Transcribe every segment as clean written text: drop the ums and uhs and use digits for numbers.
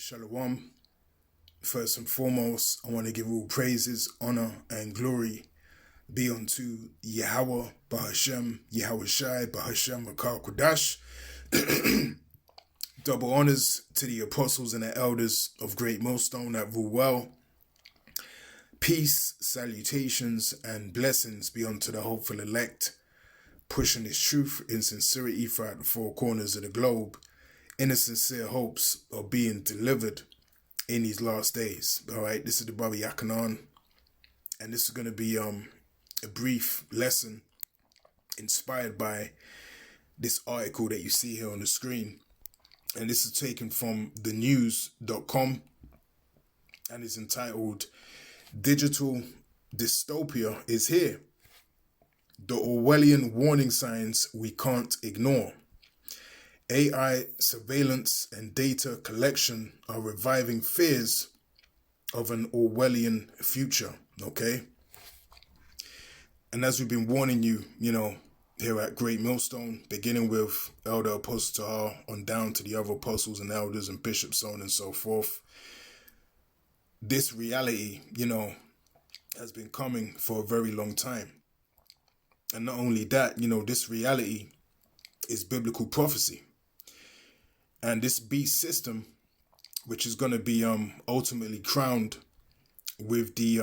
Shalom. First and foremost, I want to give all praises, honor, and glory be unto Yahweh, Bahashem, Yahweh Shai, Bahashem, Makar Kodash. Double honors to the apostles and the elders of Great Millstone that rule well. Peace, salutations, and blessings be unto the hopeful elect, pushing this truth in sincerity throughout the four corners of the globe, in the sincere hopes of being delivered in these last days. All right, this is the brother Yakanan, and this is going to be a brief lesson inspired by this article that you see here on the screen. And this is taken from thenews.com and is entitled Digital Dystopia is Here. The Orwellian Warning Signs We Can't Ignore. AI surveillance and data collection are reviving fears of an Orwellian future, okay? And as we've been warning you, here at Great Millstone, beginning with Elder Apostle Tahar on down to the other apostles and elders and bishops, so on and so forth, this reality, has been coming for a very long time. And not only that, this reality is biblical prophecy. And this beast system, which is going to be ultimately crowned with the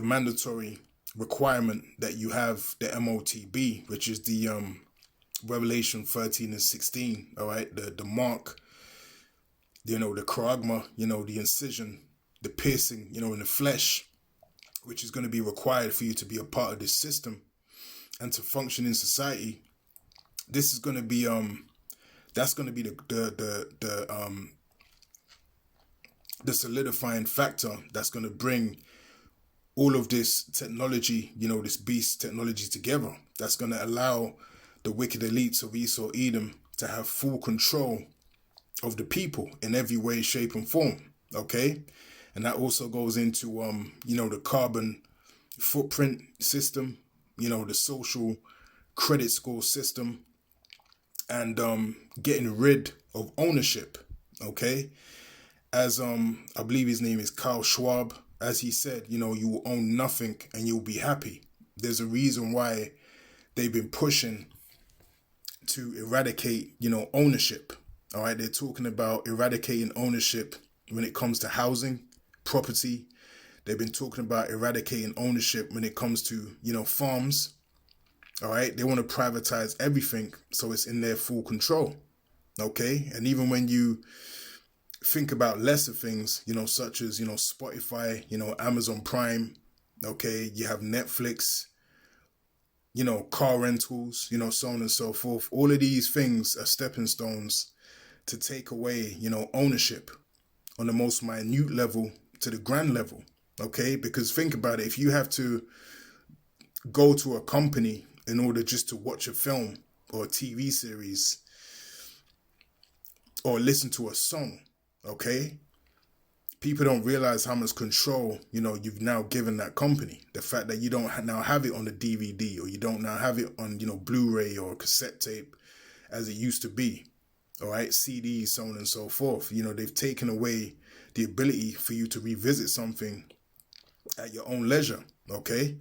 mandatory requirement that you have the MOTB, which is the Revelation 13 and 16, all right, the mark, the charagma, the incision, the piercing, in the flesh, which is going to be required for you to be a part of this system and to function in society. This is going to be that's going to be the solidifying factor that's going to bring all of this technology, this beast technology together. That's going to allow the wicked elites of Esau Edom to have full control of the people in every way, shape, and form. Okay, and that also goes into the carbon footprint system, the social credit score system, and getting rid of ownership. Okay, as I believe his name is Carl Schwab. As he said, you will own nothing and you'll be happy. There's a reason why they've been pushing to eradicate, ownership. All right, they're talking about eradicating ownership when it comes to housing, property. They've been talking about eradicating ownership when it comes to, farms. All right, they want to privatize everything so it's in their full control. Okay, and even when you think about lesser things, such as, Spotify, Amazon Prime, okay, you have Netflix, car rentals, so on and so forth. All of these things are stepping stones to take away, ownership on the most minute level to the grand level, okay? Because think about it, if you have to go to a company in order just to watch a film or a TV series or listen to a song, okay, people don't realize how much control, you've now given that company. The fact that you don't now have it on the DVD or you don't now have it on, Blu-ray or cassette tape as it used to be. All right, CDs, so on and so forth. They've taken away the ability for you to revisit something at your own leisure, okay?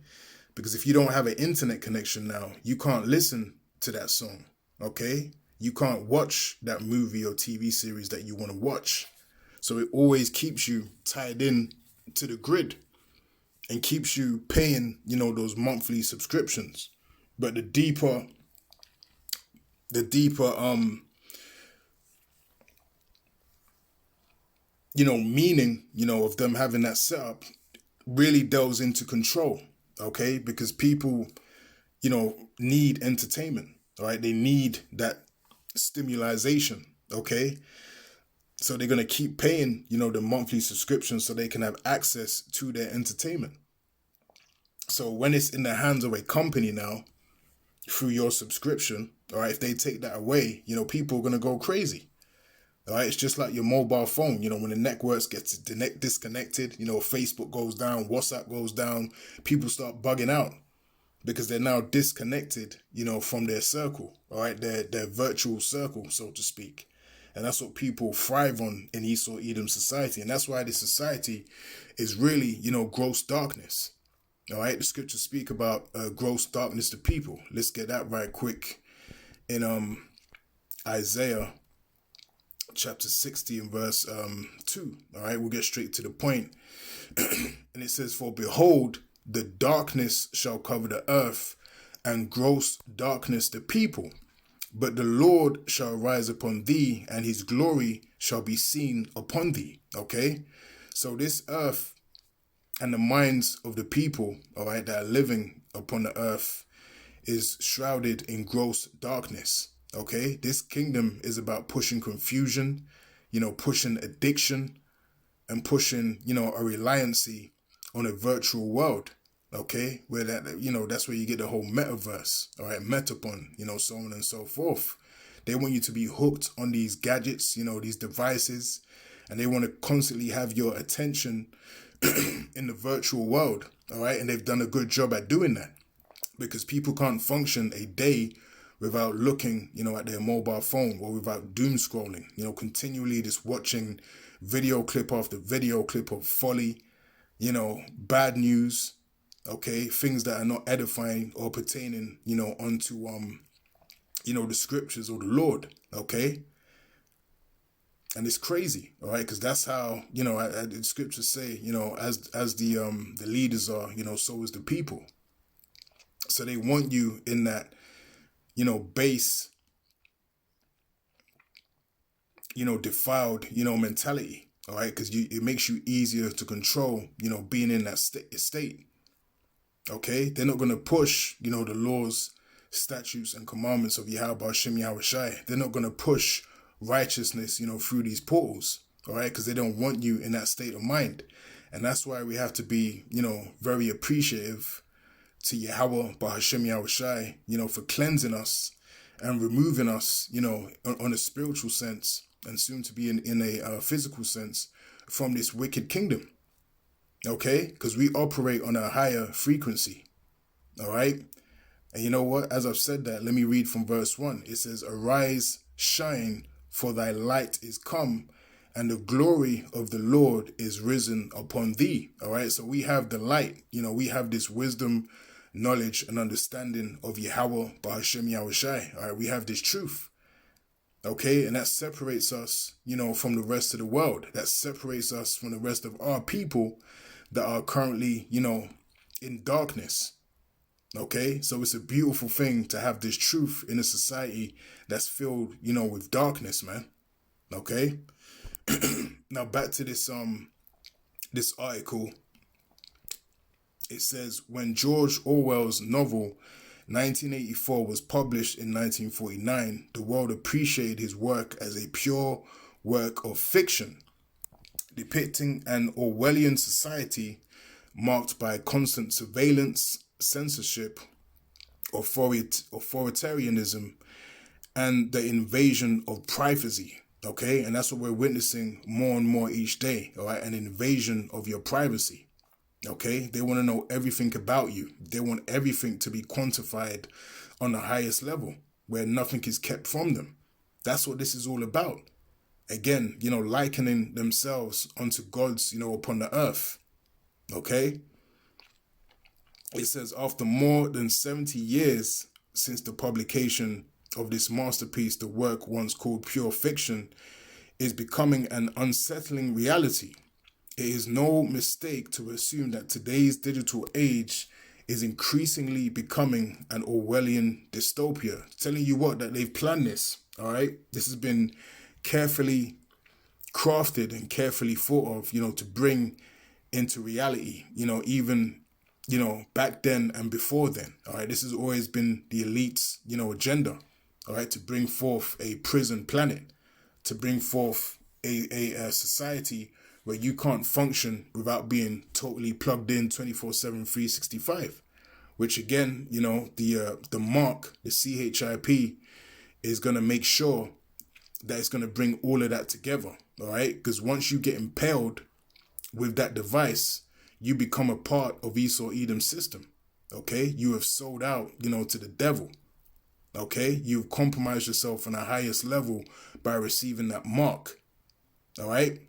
Because if you don't have an internet connection now, you can't listen to that song, okay? You can't watch that movie or TV series that you want to watch. So it always keeps you tied in to the grid and keeps you paying, those monthly subscriptions. But the deeper, meaning, of them having that setup really delves into control, okay? Because people, need entertainment, all right? They need that stimulation, okay? So they're going to keep paying, the monthly subscription so they can have access to their entertainment. So when it's in the hands of a company now, through your subscription, all right, if they take that away, people are going to go crazy. All right, it's just like your mobile phone, when the networks get disconnected, Facebook goes down, WhatsApp goes down, people start bugging out because they're now disconnected, from their circle, all right, their virtual circle, so to speak. And that's what people thrive on in Esau Edom society. And that's why this society is really, gross darkness. All right, the scriptures speak about gross darkness to people. Let's get that right quick in Isaiah chapter 60 and verse 2. All right, we'll get straight to the point. And it says, "For behold, the darkness shall cover the earth, and gross darkness the people. But the Lord shall rise upon thee, and his glory shall be seen upon thee." Okay, so this earth and the minds of the people, all right, that are living upon the earth is shrouded in gross darkness. Okay, this kingdom is about pushing confusion, pushing addiction, and pushing, a reliancy on a virtual world. Okay, where that's where you get the whole metaverse, all right, metapon, so on and so forth. They want you to be hooked on these gadgets, these devices, and they want to constantly have your attention in the virtual world, all right? And they've done a good job at doing that, because people can't function a day without looking, at their mobile phone, or without doom scrolling, continually just watching video clip after video clip of folly, bad news, okay, things that are not edifying or pertaining, onto, the scriptures or the Lord, okay? And it's crazy, all right, because that's how, the scriptures say, as the leaders are, so is the people. So they want you in that, base, defiled, mentality, all right, because it makes you easier to control, being in that state, okay? They're not going to push, the laws, statutes, and commandments of Yahweh Hashem Yahushai. They're not going to push righteousness, through these portals, all right, because they don't want you in that state of mind. And that's why we have to be, very appreciative to Yahweh Hashem Yahushai, for cleansing us and removing us, on a spiritual sense, and soon to be in a physical sense, from this wicked kingdom, okay, because we operate on a higher frequency, all right. And you know what, as I've said that, let me read from verse 1. It says, "Arise, shine, for thy light is come, and the glory of the Lord is risen upon thee." All right, so we have the light, we have this wisdom, knowledge, and understanding of Yahweh Ba'Hashem Yahushai. All right, we have this truth, okay, and that separates us, from the rest of the world. That separates us from the rest of our people that are currently, in darkness. Okay, so it's a beautiful thing to have this truth in a society that's filled, with darkness, man. Okay. Now back to this this article. It says, when George Orwell's novel 1984 was published in 1949, the world appreciated his work as a pure work of fiction, depicting an Orwellian society marked by constant surveillance, censorship, authoritarianism, and the invasion of privacy, okay? And that's what we're witnessing more and more each day, all right? An invasion of your privacy, okay? They want to know everything about you. They want everything to be quantified on the highest level, where nothing is kept from them. That's what this is all about. Again, likening themselves unto gods, upon the earth, okay? It says, after more than 70 years since the publication of this masterpiece, the work once called pure fiction is becoming an unsettling reality. It is no mistake to assume that today's digital age is increasingly becoming an Orwellian dystopia. Telling you what, that they've planned this, all right? This has been carefully crafted and carefully thought of, to bring into reality, even back then and before then, all right? This has always been the elite's, agenda, all right, to bring forth a prison planet, to bring forth a society where you can't function without being totally plugged in 24/7, 365, which again, the mark, the CHIP, is going to make sure that it's going to bring all of that together, all right? Because once you get impaled with that device, you become a part of Esau Edom's system, okay? You have sold out, to the devil, Okay, you've compromised yourself on the highest level by receiving that mark. All right,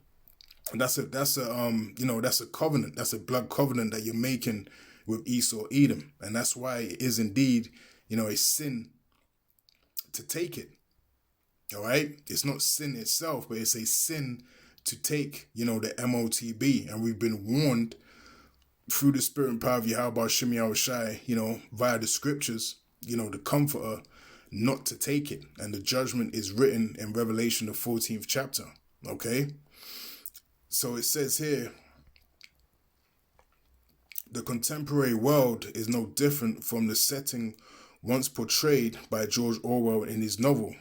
and that's a covenant. That's a blood covenant that you're making with Esau, Edom, and that's why it is indeed, a sin to take it. All right, it's not sin itself, but it's a sin to take, the MOTB, and we've been warned through the spirit and power of Yahweh Shem Yahushai, via the scriptures, the Comforter, not to take it. And the judgment is written in Revelation, the 14th chapter. Okay? So it says here, the contemporary world is no different from the setting once portrayed by George Orwell in his novel.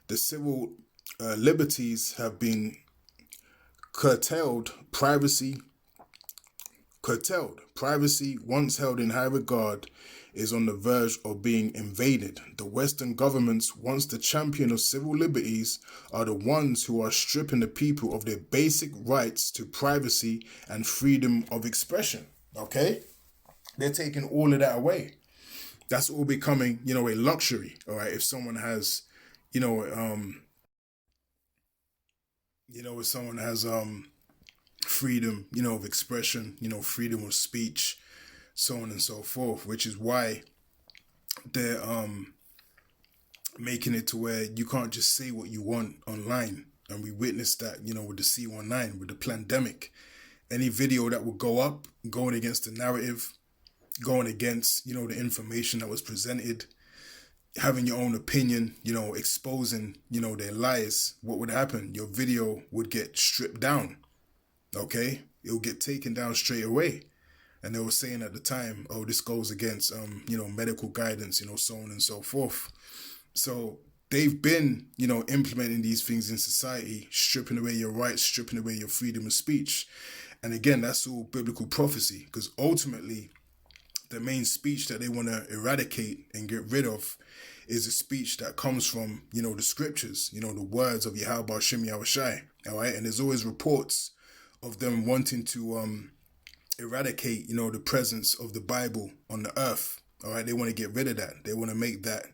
The civil liberties have been curtailed. Privacy, once held in high regard, is on the verge of being invaded. The Western governments, once the champion of civil liberties, are the ones who are stripping the people of their basic rights to privacy and freedom of expression. Okay? They're taking all of that away. That's all becoming, a luxury. All right? If someone has, if someone has freedom, of expression, freedom of speech, so on and so forth, which is why they're making it to where you can't just say what you want online. And we witnessed that, with the C19, with the pandemic. Any video that would go up, going against the narrative, going against, the information that was presented, having your own opinion, exposing, their lies, what would happen? Your video would get stripped down. Okay? It will get taken down straight away. And they were saying at the time, oh, this goes against, medical guidance, so on and so forth. So they've been, implementing these things in society, stripping away your rights, stripping away your freedom of speech. And again, that's all biblical prophecy, because ultimately the main speech that they want to eradicate and get rid of is a speech that comes from, the scriptures, the words of Yahweh Shem Yahushai. All right. And there's always reports of them wanting to eradicate, the presence of the Bible on the earth. All right. They want to get rid of that. They want to make that,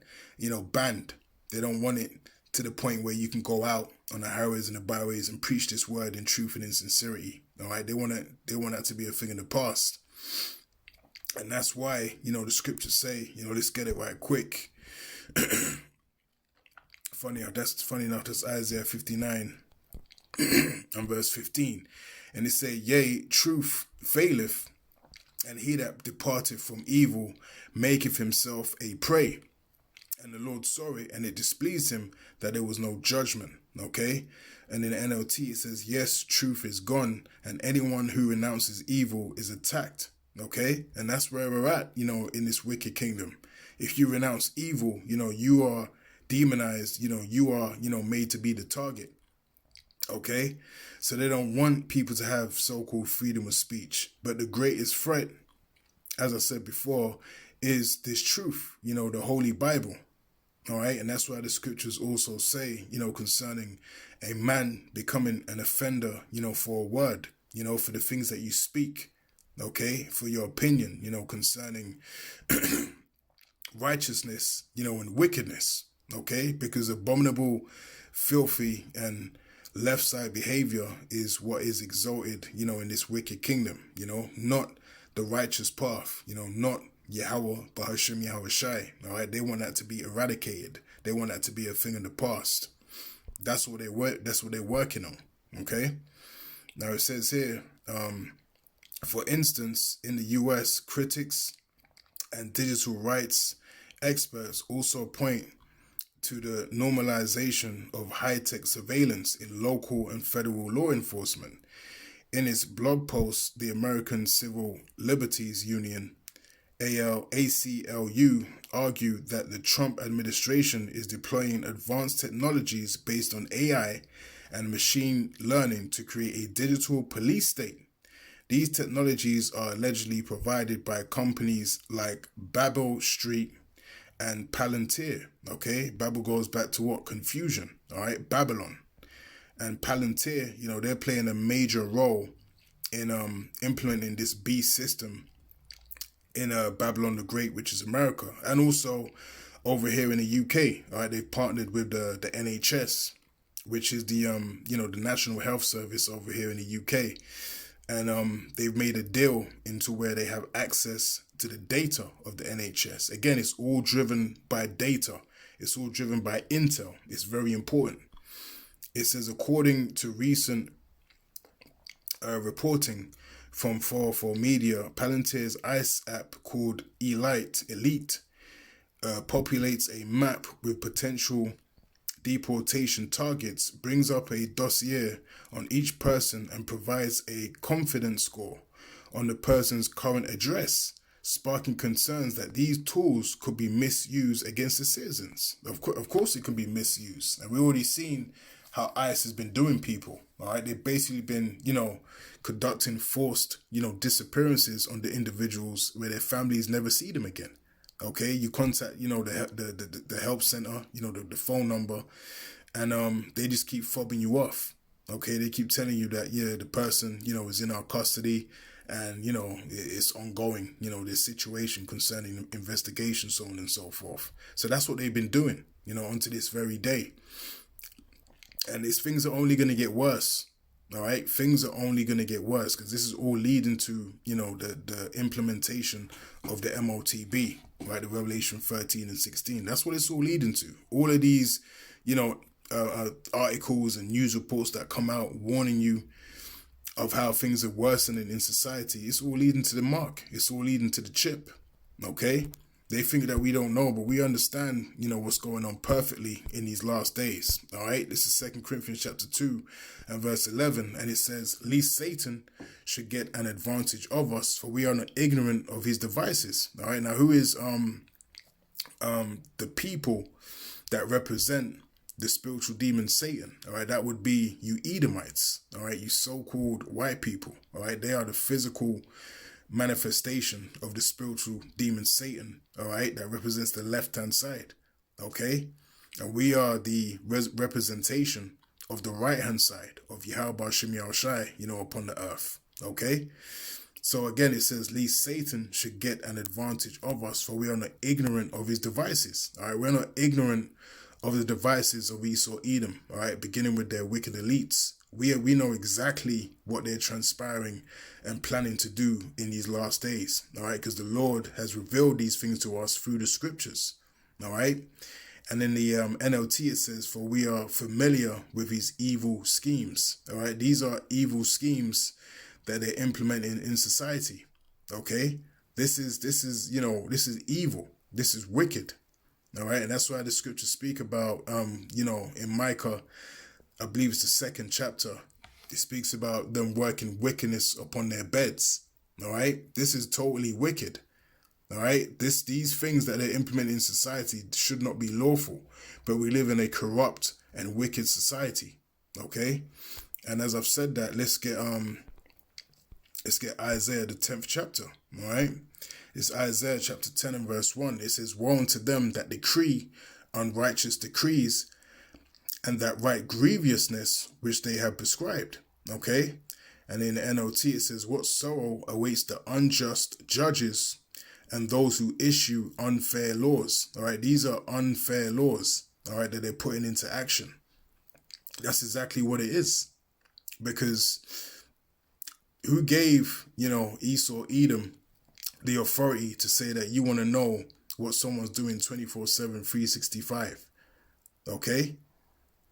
banned. They don't want it to the point where you can go out on the highways and the byways and preach this word in truth and in sincerity. All right. They want that to be a thing in the past. And that's why, the scriptures say, let's get it right quick. Funny enough, that's Isaiah 59 and verse 15. And it say, yea, truth faileth, and he that departeth from evil maketh himself a prey. And the Lord saw it, and it displeased him that there was no judgment. Okay? And in the NLT it says, yes, truth is gone, and anyone who renounces evil is attacked. Okay? And that's where we're at, in this wicked kingdom. If you renounce evil, you are demonized, you are, made to be the target. Okay? So they don't want people to have so-called freedom of speech. But the greatest threat, as I said before, is this truth, the Holy Bible. All right? And that's why the scriptures also say, concerning a man becoming an offender, for a word, for the things that you speak. Okay? For your opinion, concerning righteousness, and wickedness. Okay? Because abominable, filthy, and left side behavior is what is exalted, in this wicked kingdom, not the righteous path, not Yahweh, Bahashem Yahushai. All right, they want that to be eradicated. They want that to be a thing in the past. That's what they're working on. Okay. Now it says here, for instance, in the U.S., critics and digital rights experts also point to the normalization of high-tech surveillance in local and federal law enforcement. In its blog post, the American Civil Liberties Union, ACLU, argued that the Trump administration is deploying advanced technologies based on AI and machine learning to create a digital police state. These technologies are allegedly provided by companies like Babel Street and Palantir. Okay, Babel goes back to what? Confusion. All right, Babylon. And Palantir, they're playing a major role in implementing this beast system in Babylon the Great, which is America. And also over here in the UK. All right, they've partnered with the NHS, which is the the National Health Service over here in the UK, and they've made a deal into where they have access to the data of the NHS. Again, it's all driven by data. It's all driven by intel. It's very important. It says, according to recent reporting from 404 Media, Palantir's ICE app called Elite populates a map with potential deportation targets, brings up a dossier on each person, and provides a confidence score on the person's current address, sparking concerns that these tools could be misused against the citizens. Of course it can be misused. And we've already seen how ICE has been doing people. All right, they've basically been, conducting forced, disappearances on the individuals where their families never see them again. Okay, you contact, the help center, the phone number, and they just keep fobbing you off. Okay, they keep telling you that, the person, is in our custody, and, it's ongoing, this situation concerning investigation, so on and so forth. So that's what they've been doing, unto this very day. And these things are only going to get worse. All right, things are only going to get worse, because this is all leading to, the implementation of the MOTB, right? The Revelation 13 and 16. That's what it's all leading to. All of these, articles and news reports that come out warning you of how things are worsening in society. It's all leading to the mark. It's all leading to the chip. Okay. They think that we don't know, but we understand, what's going on perfectly in these last days. All right. This is 2 Corinthians chapter 2 and verse 11. And it says, "Lest Satan should get an advantage of us, for we are not ignorant of his devices." All right. Now, who is the people that represent the spiritual demon Satan? All right. That would be you Edomites. All right. You so-called white people. All right. They are the physical manifestation of the spiritual demon Satan, all right, that represents the left-hand side, okay? And we are the representation of the right-hand side of Yahweh Shem Yahushai, upon the earth, okay? So again, it says, "Lest Satan should get an advantage of us, for we are not ignorant of his devices," all right? We're not ignorant of the devices of Esau Edom, all right, beginning with their wicked elites. We know exactly what they're transpiring and planning to do in these last days, all right, because the Lord has revealed these things to us through the scriptures, all right? And in the NLT, it says, "For we are familiar with his evil schemes," all right? These are evil schemes that they're implementing in society, okay? This is evil. This is wicked, all right? And that's why the scriptures speak about, in Micah, I believe it's the 2nd chapter, it speaks about them working wickedness upon their beds. All right. This is totally wicked. All right. These things that they're implementing in society should not be lawful, but we live in a corrupt and wicked society. Okay. And as I've said that, let's get Isaiah, the 10th chapter. All right. It's Isaiah chapter 10 and verse 1. It says, "Woe unto them that decree unrighteous decrees, and that write grievousness which they have prescribed." Okay. And in the NLT, it says, "What sorrow awaits the unjust judges and those who issue unfair laws." All right. These are unfair laws, all right, that they're putting into action. That's exactly what it is. Because who gave, Esau Edom the authority to say that you want to know what someone's doing 24/7, 365? Okay.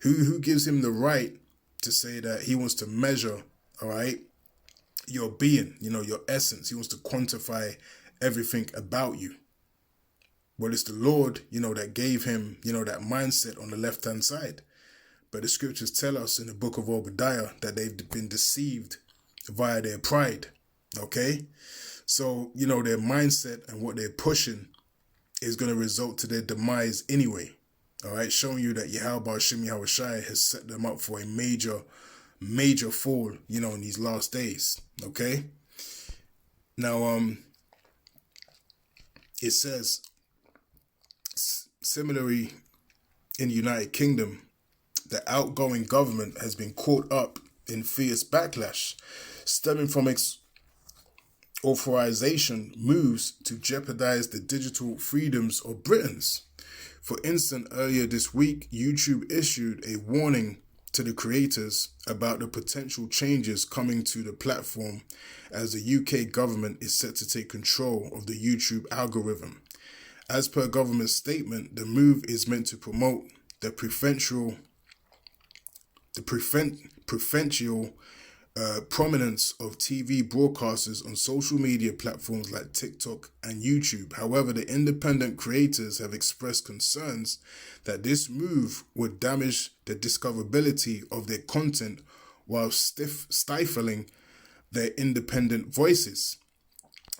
Who gives him the right to say that he wants to measure, all right, your being, your essence? He wants to quantify everything about you. Well, it's the Lord, that gave him, that mindset on the left-hand side. But the scriptures tell us in the book of Obadiah that they've been deceived via their pride, okay? So, their mindset and what they're pushing is going to result to their demise anyway. All right, showing you that Yahweh Shem Yahushai has set them up for a major fall, in these last days. Okay. Now, it says, similarly, in the United Kingdom, the outgoing government has been caught up in fierce backlash stemming from its authorization moves to jeopardize the digital freedoms of Britons For instance, earlier this week, YouTube issued a warning to the creators about the potential changes coming to the platform as the UK government is set to take control of the YouTube algorithm. As per government statement, the move is meant to promote the preferential prominence of TV broadcasters on social media platforms like TikTok and YouTube. However, the independent creators have expressed concerns that this move would damage the discoverability of their content while stifling their independent voices.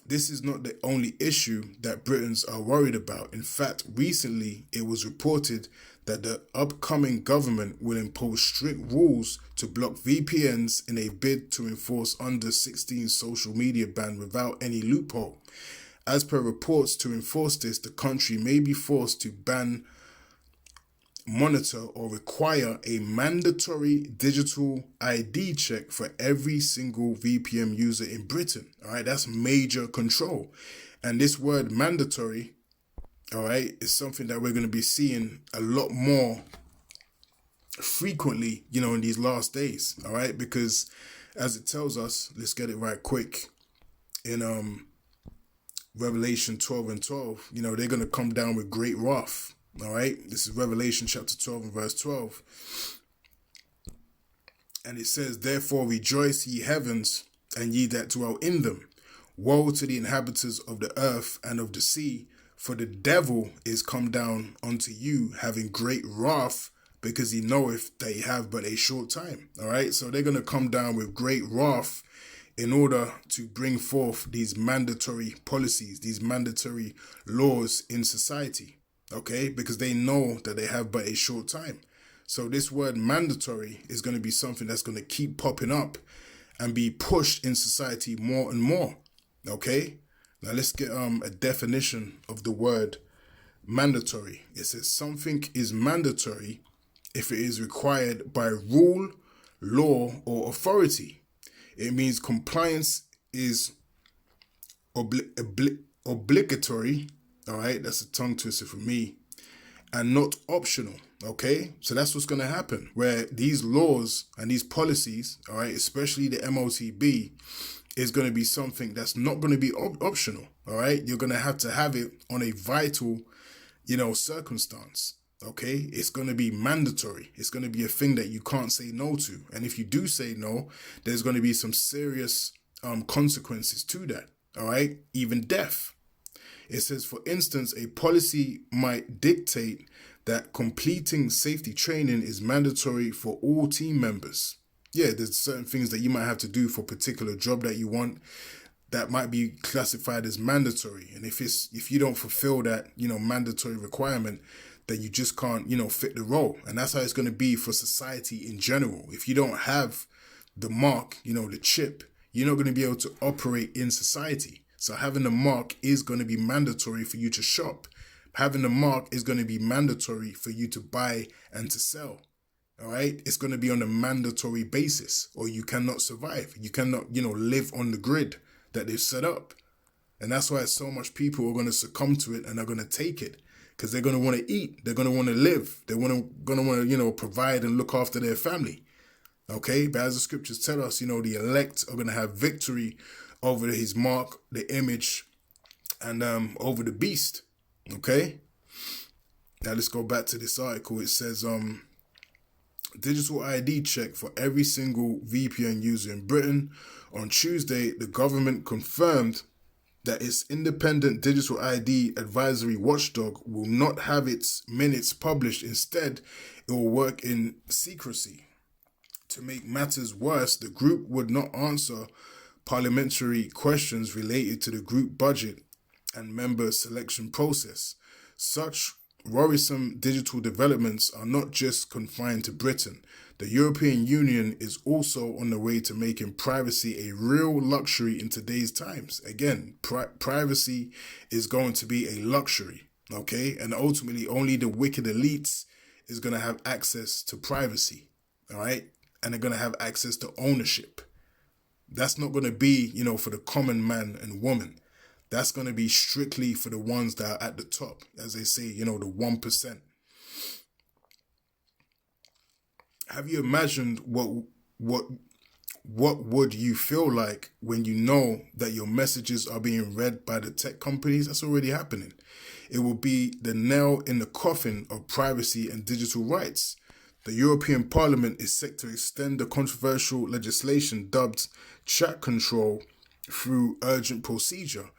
This is not the only issue that Britons are worried about. In fact, recently it was reported that the upcoming government will impose strict rules to block VPNs in a bid to enforce under 16 social media ban without any loophole. As per reports, to enforce this, the country may be forced to ban, monitor, or require a mandatory digital ID check for every single VPN user in Britain. All right, that's major control. And this word mandatory, all right, is something that we're going to be seeing a lot more frequently, in these last days. All right, because as it tells us, let's get it right quick. In Revelation 12:12, they're going to come down with great wrath. All right, this is Revelation chapter 12 and verse 12. And it says, "Therefore rejoice, ye heavens, and ye that dwell in them. Woe to the inhabitants of the earth and of the sea, for the devil is come down unto you, having great wrath, because he knoweth that he have but a short time." All right, so they're going to come down with great wrath in order to bring forth these mandatory policies, these mandatory laws in society. Okay, because they know that they have but a short time. So this word mandatory is going to be something that's going to keep popping up and be pushed in society more and more. Okay, now let's get a definition of the word mandatory. It says something is mandatory if it is required by rule, law, or authority. It means compliance is obligatory. All right, that's a tongue twister for me, and not optional. Okay, so that's what's going to happen, where these laws and these policies, all right, especially the MOTB, is going to be something that's not going to be optional. All right, you're going to have it on a vital, circumstance. Okay, it's going to be mandatory. It's going to be a thing that you can't say no to, and if you do say no, there's going to be some serious consequences to that. All right, even death. It says, for instance, a policy might dictate that completing safety training is mandatory for all team members. Yeah, there's certain things that you might have to do for a particular job that you want that might be classified as mandatory. And if you don't fulfill that, mandatory requirement, then you just can't, fit the role. And that's how it's going to be for society in general. If you don't have the mark, the chip, you're not going to be able to operate in society. So having the mark is going to be mandatory for you to shop. Having the mark is going to be mandatory for you to buy and to sell. All right. It's going to be on a mandatory basis, or you cannot survive. You cannot, live on the grid that they've set up. And that's why so much people are going to succumb to it and are going to take it, because they're going to want to eat. They're going to want to live. They're going to want to, provide and look after their family. Okay. But as the scriptures tell us, the elect are going to have victory over his mark, the image, and over the beast. Okay. Now let's go back to this article. It says digital ID check for every single VPN user in Britain. On Tuesday, the government confirmed that its independent digital ID advisory watchdog will not have its minutes published. Instead, it will work in secrecy. To make matters worse, the group would not answer parliamentary questions related to the group budget and member selection process. Such worrisome digital developments are not just confined to Britain. The European Union is also on the way to making privacy a real luxury in today's times. Again, privacy is going to be a luxury, okay? And ultimately, only the wicked elites is going to have access to privacy, all right? And they're going to have access to ownership. That's not going to be, for the common man and woman. That's going to be strictly for the ones that are at the top, as they say, the 1%. Have you imagined what would you feel like when you know that your messages are being read by the tech companies? That's already happening. It will be the nail in the coffin of privacy and digital rights. The European Parliament is set to extend the controversial legislation dubbed chat control through urgent procedure.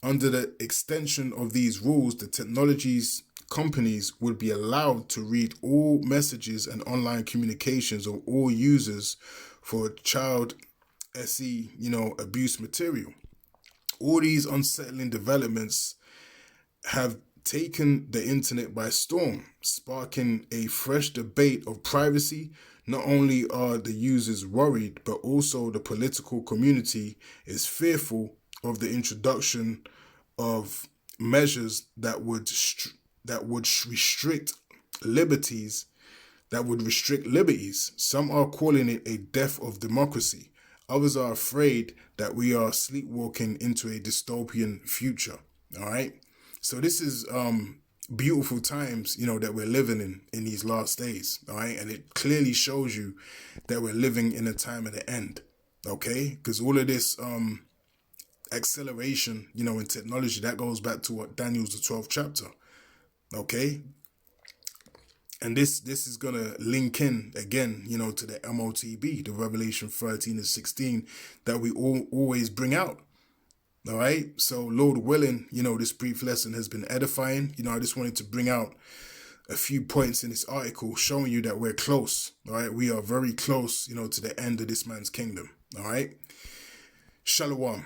Under the extension of these rules, the technologies companies would be allowed to read all messages and online communications of all users for child SE, abuse material. All these unsettling developments have taken the internet by storm, sparking a fresh debate of privacy. Not only are the users worried, but also the political community is fearful of the introduction of measures that would restrict liberties. Some are calling it a death of democracy. Others are afraid that we are sleepwalking into a dystopian future. All right. So this is beautiful times, that we're living in these last days. All right. And it clearly shows you that we're living in a time of the end. Okay. Because all of this acceleration, in technology, that goes back to what Daniel's the 12th chapter. Okay. And this is going to link in again, to the MOTB, the Revelation 13 and 16 that we always bring out. All right. So Lord willing, this brief lesson has been edifying. I just wanted to bring out a few points in this article showing you that we're close. All right. We are very close, to the end of this man's kingdom. All right. Shalom.